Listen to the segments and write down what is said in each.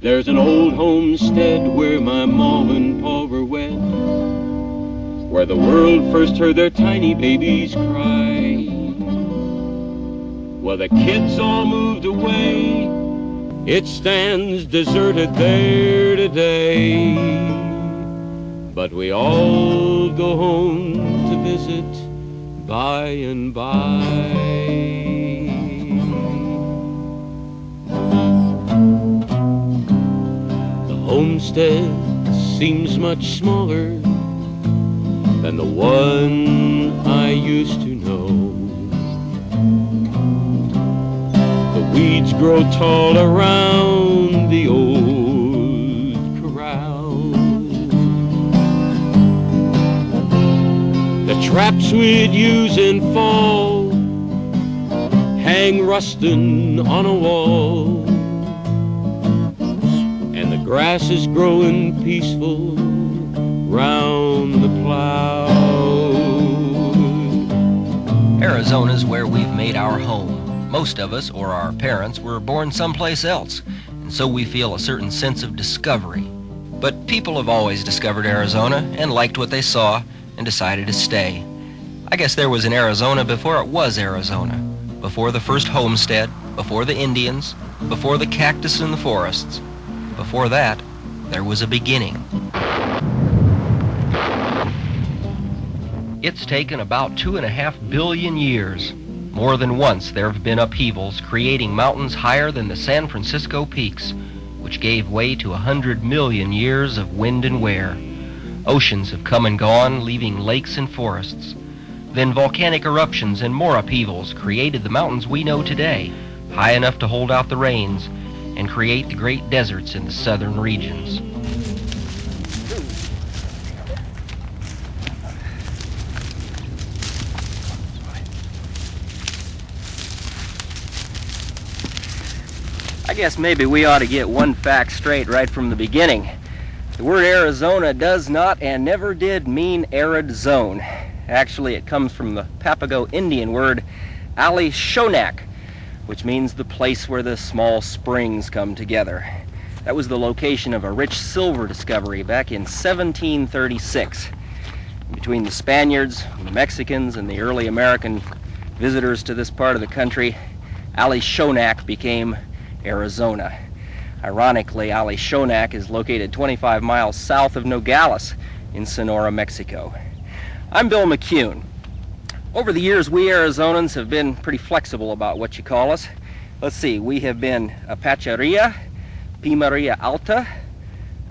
There's an old homestead where my ma and pa were wed, where the world first heard their tiny babies cry. Well, the kids all moved away. It stands deserted there today. But we all go home to visit by and by. The homestead seems much smaller than the one I used to know. The weeds grow tall around the old corral. The traps we'd use in fall hang rustin' on a wall, and the grass is growing peaceful round the plow. Arizona's where we've made our home. Most of us, or our parents, were born someplace else, and so we feel a certain sense of discovery. But people have always discovered Arizona and liked what they saw and decided to stay. I guess there was an Arizona before it was Arizona, before the first homestead, before the Indians, before the cactus in the forests. Before that, there was a beginning. It's taken about 2.5 billion years. More than once there have been upheavals, creating mountains higher than the San Francisco peaks, which gave way to 100 million years of wind and wear. Oceans have come and gone, leaving lakes and forests. Then volcanic eruptions and more upheavals created the mountains we know today, high enough to hold out the rains and create the great deserts in the southern regions. I guess maybe we ought to get one fact straight right from the beginning. The word Arizona does not and never did mean arid zone. Actually, it comes from the Papago Indian word Alishonak, which means the place where the small springs come together. That was the location of a rich silver discovery back in 1736. Between the Spaniards, the Mexicans, and the early American visitors to this part of the country, Alishonak became Arizona. Ironically, Alishonak is located 25 miles south of Nogales in Sonora, Mexico. I'm Bill McCune. Over the years, we Arizonans have been pretty flexible about what you call us. Let's see, we have been Apacheria, Pimeria Alta,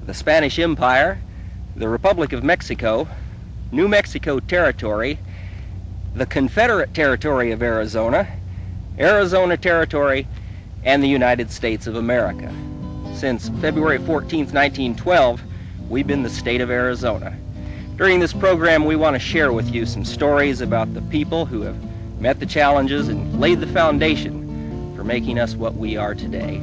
the Spanish Empire, the Republic of Mexico, New Mexico Territory, the Confederate Territory of Arizona, Arizona Territory, and the United States of America. Since February 14th, 1912, we've been the state of Arizona. During this program, we want to share with you some stories about the people who have met the challenges and laid the foundation for making us what we are today.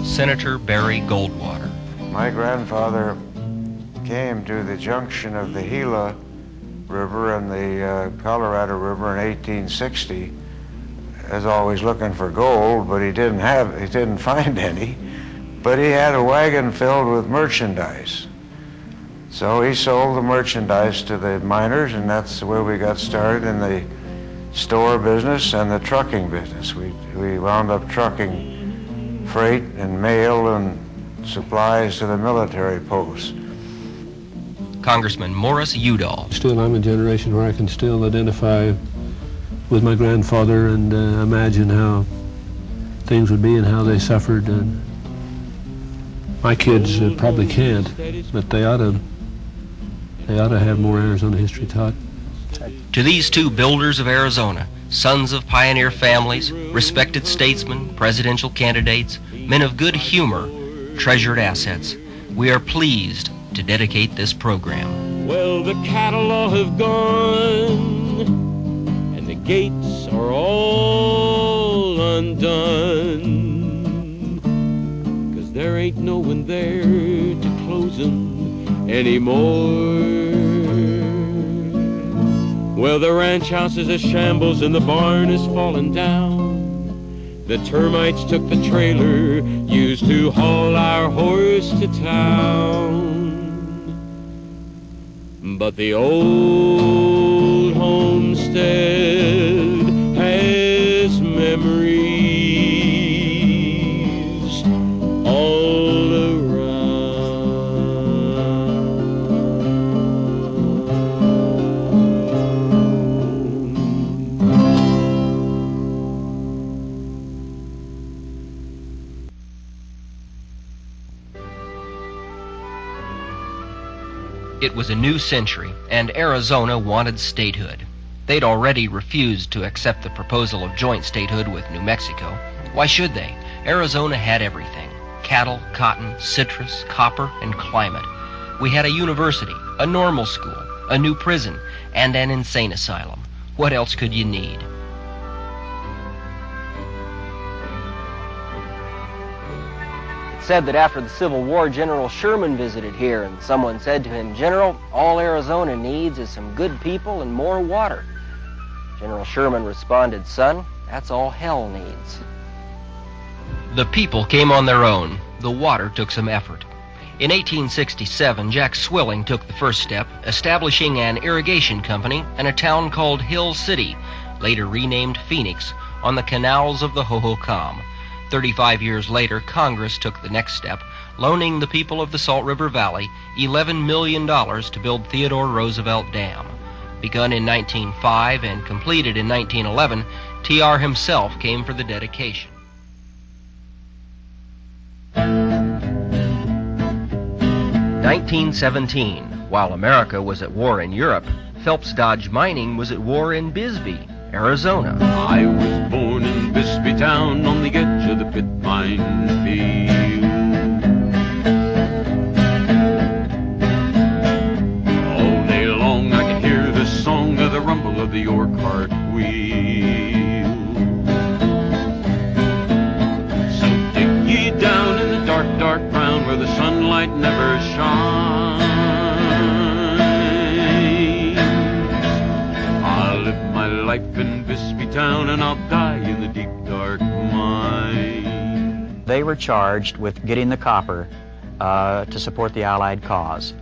Senator Barry Goldwater. My grandfather came to the junction of the Gila River and the Colorado River in 1860, as always looking for gold, but he didn't find any. But he had a wagon filled with merchandise. So he sold the merchandise to the miners, and that's where we got started in the store business and the trucking business. We wound up trucking freight and mail and supplies to the military posts. Congressman Morris Udall. Still, I'm a generation where I can still identify with my grandfather and imagine how things would be and how they suffered. And my kids probably can't, but they ought to have more Arizona history taught. To these two builders of Arizona, sons of pioneer families, respected statesmen, presidential candidates, men of good humor, treasured assets, we are pleased to dedicate this program. Well, the cattle all have gone, and the gates are all undone, 'cause there ain't no one there to close them anymore. Well, the ranch house is a shambles and the barn is falling down. The termites took the trailer used to haul our horse to town. But the old homestead has memories all around. It was a new century, and Arizona wanted statehood. They'd already refused to accept the proposal of joint statehood with New Mexico. Why should they? Arizona had everything: cattle, cotton, citrus, copper, and climate. We had a university, a normal school, a new prison, and an insane asylum. What else could you need? Said that after the Civil War, General Sherman visited here, and someone said to him, "General, all Arizona needs is some good people and more water." General Sherman responded, "Son, that's all hell needs." The people came on their own. The water took some effort. In 1867, Jack Swilling took the first step, establishing an irrigation company in a town called Hill City, later renamed Phoenix, on the canals of the Hohokam. 35 years later, Congress took the next step, loaning the people of the Salt River Valley $11 million to build Theodore Roosevelt Dam. Begun in 1905 and completed in 1911, TR himself came for the dedication. (1917). While America was at war in Europe, Phelps Dodge Mining was at war in Bisbee, Arizona. I was born in Bisbee town on the edge of the pit mine field. All day long I could hear the song of the rumble of the ore cart wheel. So dig ye down in the dark, dark ground where the sunlight never shines. I'll live my life in Bisbee town and I'll die in the deep dark mine. They were charged with getting the copper to support the Allied cause.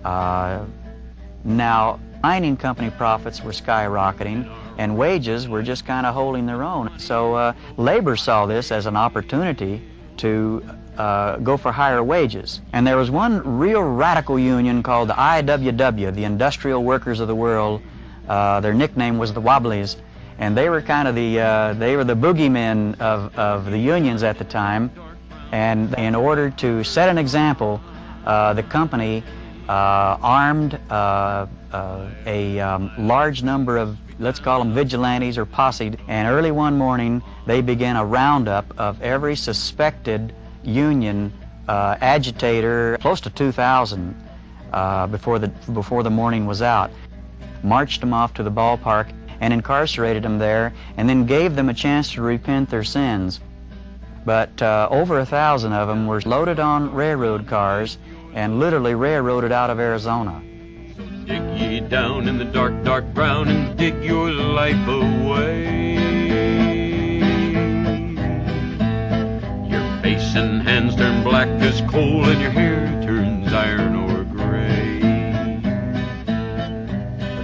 Now, mining company profits were skyrocketing and wages were just kind of holding their own. So labor saw this as an opportunity to go for higher wages. And there was one real radical union called the IWW, the Industrial Workers of the World. Their nickname was the Wobblies, and they were kind of the boogeymen of the unions at the time. And in order to set an example, the company armed a large number of, let's call them vigilantes or posse, and early one morning they began a roundup of every suspected union agitator, close to 2,000 before the morning was out. Marched them off to the ballpark and incarcerated them there, and then gave them a chance to repent their sins. But over 1,000 of them were loaded on railroad cars and literally railroaded out of Arizona. Dig ye down in the dark, dark ground and dig your life away. Your face and hands turn black as coal and your hair turns iron or gray.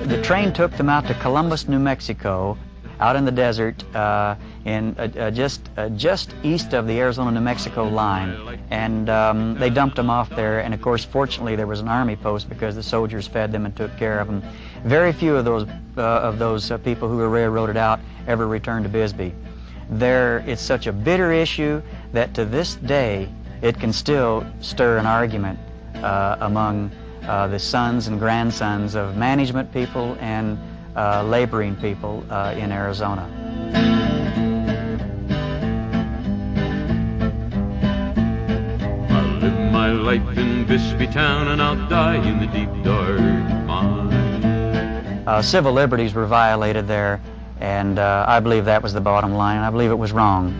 The train took them out to Columbus, New Mexico, out in the desert, just east of the Arizona-New Mexico line, and they dumped them off there. And of course, fortunately, there was an army post because the soldiers fed them and took care of them. Very few of those people who were railroaded out ever returned to Bisbee. It's such a bitter issue that to this day it can still stir an argument among the sons and grandsons of management people and laboring people in Arizona. I'll live my life in Bisbee town and I'll die in the deep dark mine. Civil liberties were violated there, and I believe that was the bottom line, and I believe it was wrong.